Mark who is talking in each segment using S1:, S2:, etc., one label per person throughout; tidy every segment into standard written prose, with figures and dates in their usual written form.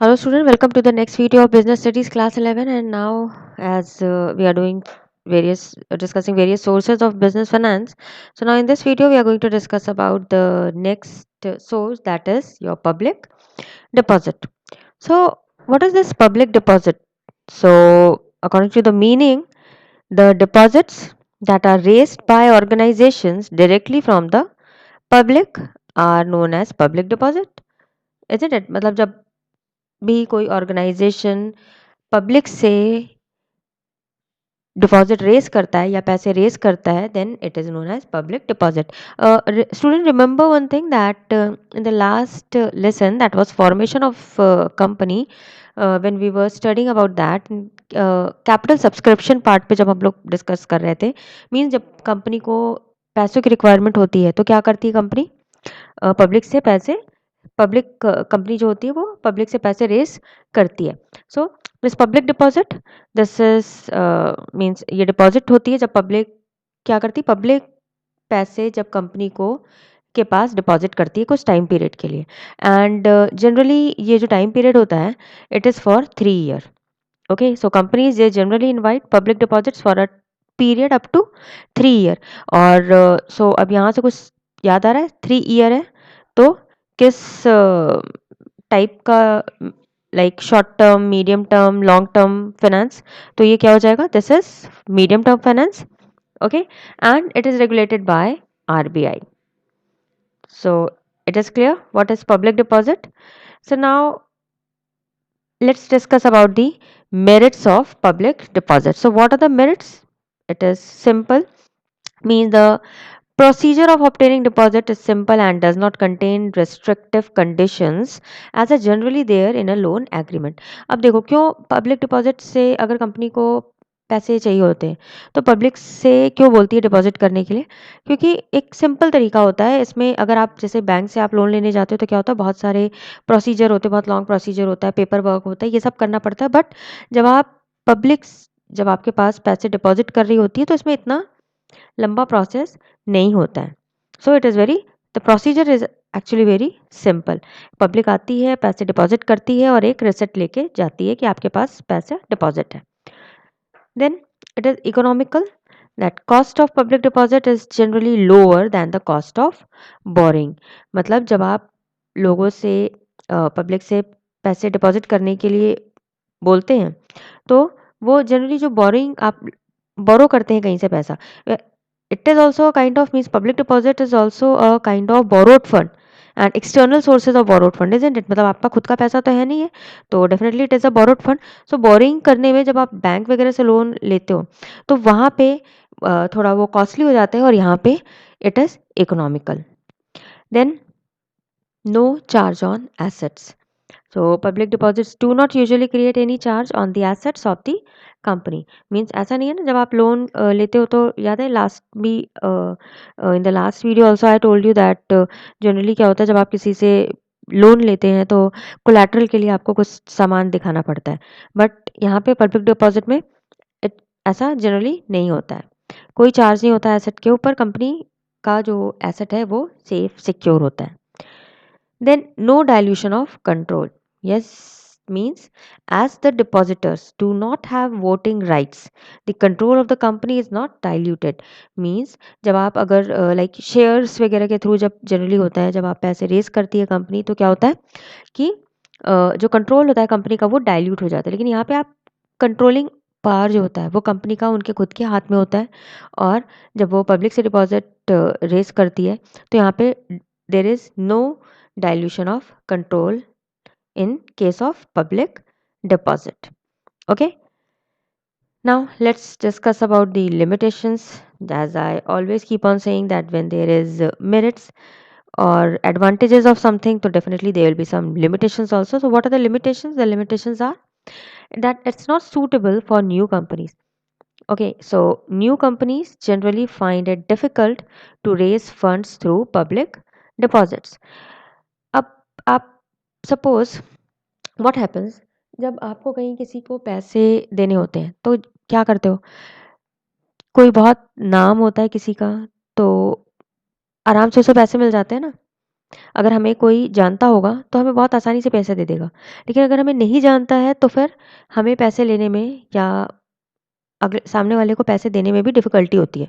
S1: Hello student, welcome to the next video of Business Studies class 11, and now as we are doing discussing various sources of business finance. So now in this video we are going to discuss about the next source, that is your public deposit. So what is this public deposit? So according to the meaning, the deposits that are raised by organizations directly from the public are known as public deposit, isn't it? मतलब जब भी कोई organisation public से deposit raise करता है या पैसे raise करता है, then it is known as public deposit. Student, remember one thing that in the last lesson, that was formation of company. When we were studying about that, capital subscription part पे जब हम लोग discuss कर रहे थे, means जब company को पैसों की रिक्वायरमेंट होती है तो क्या करती है कंपनी? पब्लिक से पैसे, पब्लिक कंपनी जो होती है वो पब्लिक से पैसे रेज करती है. So this public deposit, this is means ये डिपॉजिट होती है जब पब्लिक क्या करती है, पब्लिक पैसे जब कंपनी को के पास डिपॉजिट करती है कुछ टाइम पीरियड के लिए. एंड जनरली ये जो टाइम पीरियड होता है, it is for 3 year. Okay, so companies they generally invite public deposits for a period up to 3 year. और सो अब यहाँ से कुछ याद आ रहा है? 3 ईयर है तो किस टाइप का, like short term, medium term, long term finance? तो ये क्या हो जाएगा? This is medium term finance. Okay, and it is regulated by RBI. So it is clear what is public deposit. So now let's discuss about the merits of public deposit. So what are the merits? It is simple, means the procedure of obtaining deposit is simple and does not contain restrictive conditions as are generally there in a loan agreement. अब देखो क्यों public deposit से अगर company को पैसे चाहिए होते हैं तो पब्लिक से क्यों बोलती है डिपॉजिट करने के लिए? क्योंकि एक सिंपल तरीका होता है इसमें. अगर आप जैसे बैंक से आप लोन लेने जाते हो तो क्या होता है, बहुत सारे प्रोसीजर होते हैं, बहुत लॉन्ग प्रोसीजर होता है, पेपर वर्क होता है, ये सब करना पड़ता है. बट जब आप पब्लिक जब आपके पास पैसे डिपॉजिट कर रही होती है तो इसमें इतना लंबा प्रोसेस नहीं होता है. So it is very, the procedure is actually very simple. Public आती है, पैसे डिपॉजिट करती है और एक रिसिप्ट लेके जाती है कि आपके पास पैसा डिपॉजिट है. Then it is economical, that cost of public deposit is generally lower than the cost of borrowing. मतलब जब आप लोगों से पब्लिक से पैसे डिपॉजिट करने के लिए बोलते हैं तो वो जनरली जो बोरिंग आप बोरो करते हैं कहीं से पैसा, it is also a kind of, means public deposit is also a kind of borrowed fund and external sources of borrowed fund, isn't it? मतलब आपका खुद का पैसा तो है नहीं है, तो definitely it is a borrowed fund. So boring करने में जब आप बैंक वगैरह से लोन लेते हो तो वहाँ पे थोड़ा वो कॉस्टली हो जाता है और यहाँ पे it is economical. Then no charge on assets. So public deposits do not usually create any charge on the assets of the company. Means ऐसा नहीं है ना, जब आप लोन लेते हो तो याद है लास्ट भी इन the last video also I told you that generally क्या होता है जब आप किसी से लोन लेते हैं तो कोलैटरल के लिए आपको कुछ सामान दिखाना पड़ता है. बट यहाँ पे पब्लिक डिपॉजिट में ऐसा जनरली नहीं होता है, कोई चार्ज नहीं होता है एसेट के ऊपर. कंपनी का जो एसेट है वो सेफ सिक्योर होता है. Then no dilution of control. Yes, means as the depositors do not have voting rights, the control of the company is not diluted. Means जब आप अगर लाइक शेयर्स वगैरह के थ्रू जब जनरली होता है, जब आप पैसे रेज करती है कंपनी तो क्या होता है कि जो कंट्रोल होता है कंपनी का वो डाइल्यूट हो जाता है. लेकिन यहाँ पे आप कंट्रोलिंग पावर जो होता है वो कंपनी का उनके खुद के हाथ में होता है. और जब वो पब्लिक से डिपॉजिट रेज करती है तो यहाँ पे there is no dilution of control in case of public deposit. Okay, now let's discuss about the limitations. As I always keep on saying that when there is merits or advantages of something, so definitely there will be some limitations also. So what are the limitations? The limitations are that it's not suitable for new companies. Okay, so new companies generally find it difficult to raise funds through public deposits. अब आप suppose what happens, जब आपको कहीं किसी को पैसे देने होते हैं तो क्या करते हो, कोई बहुत नाम होता है किसी का तो आराम से उसे पैसे मिल जाते हैं ना. अगर हमें कोई जानता होगा तो हमें बहुत आसानी से पैसे दे देगा, लेकिन अगर हमें नहीं जानता है तो फिर हमें पैसे लेने में या अगले सामने वाले को पैसे देने में भी डिफ़िकल्टी होती है।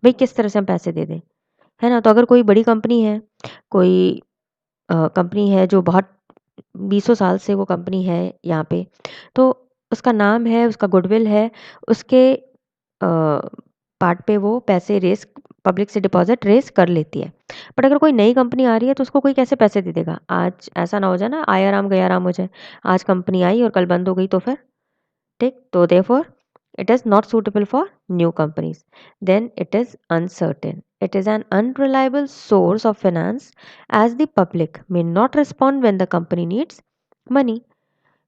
S1: भई किस तरह से हम पैसे दे दें, है ना? तो अगर कोई बड़ी कंपनी है, कोई कंपनी है जो बहुत बीसों साल से वो कंपनी है यहाँ पे, तो उसका नाम है, उसका गुडविल है, उसके पार्ट पे वो पैसे रेज़ पब्लिक से डिपॉज़िट रेज़ कर लेती है। बट अगर कोई नई कंपनी आ रही है तो उसको कोई कैसे पैसे दे देगा? आज ऐसा ना हो जाए ना, आया राम गया राम हो जाए। आज कंपनी आई और कल बंद हो गई तो फिर? ठीक? तो therefore it is not suitable for new companies. Then it is uncertain. It is an unreliable source of finance as the public may not respond when the company needs money.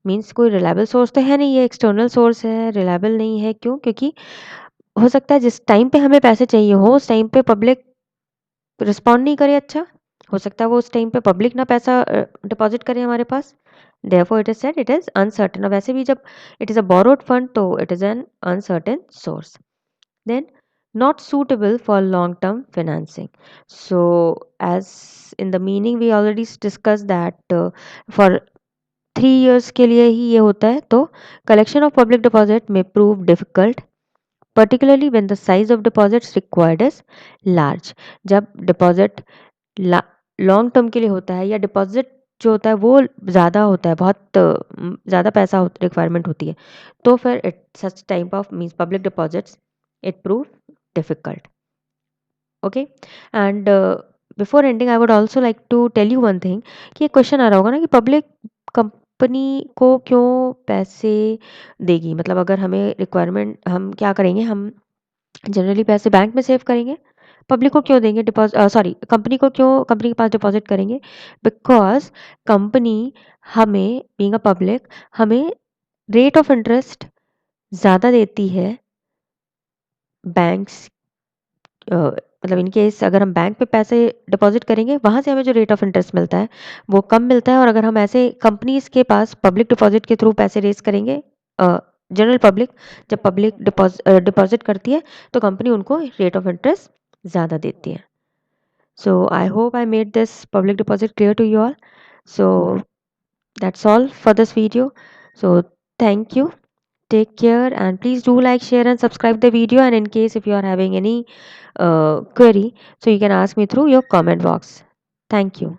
S1: Means कोई reliable source तो है नहीं, ये external source है, reliable नहीं है। क्यों? क्योंकि हो सकता है जिस टाइम पे हमें पैसे चाहिए हो उस टाइम पे पब्लिक रिस्पॉन्ड नहीं करे अच्छा, हो सकता है वो उस टाइम पे पब्लिक ना पैसा डिपॉजिट करे हमारे पास। Therefore it is said it is uncertain. और वैसे भी जब it is a borrowed fund तो it is an uncertain source. Then not suitable for long term financing. So as in the meaning we already discussed that for 3 years के लिए ही ये होता है, तो collection of public deposit may prove difficult particularly when the size of deposits required is large. जब deposit long term के लिए होता है या डिपॉजिट जो होता है वो ज़्यादा होता है, बहुत ज़्यादा पैसा रिक्वायरमेंट होती है, तो फिर it such type of means public deposits it prove difficult. Okay, and before ending I would also like to tell you one thing कि एक क्वेश्चन आ रहा होगा ना कि पब्लिक कंपनी को क्यों पैसे देगी। मतलब अगर हमें रिक्वायरमेंट, हम क्या करेंगे, हम जनरली पैसे बैंक में सेव करेंगे, पब्लिक को क्यों देंगे, डिपॉजिट सॉरी कंपनी को क्यों कंपनी के पास डिपॉजिट करेंगे? बिकॉज कंपनी हमें बीइंग अ पब्लिक हमें रेट ऑफ इंटरेस्ट ज़्यादा देती है बैंक्स, मतलब इन केस अगर हम बैंक पे पैसे डिपॉजिट करेंगे वहाँ से हमें जो रेट ऑफ इंटरेस्ट मिलता है वो कम मिलता है, और अगर हम ऐसे कंपनीज के पास पब्लिक डिपॉजिट के थ्रू पैसे रेज करेंगे, जनरल पब्लिक जब पब्लिक डिपॉजिट करती है तो कंपनी उनको रेट ऑफ इंटरेस्ट ज़्यादा देती है। So I hope I made this public deposit clear to you all. So that's all for this video. So thank you, take care, and please do like, share and subscribe the video. And in case if you are having any query, so you can ask me through your comment box. Thank you.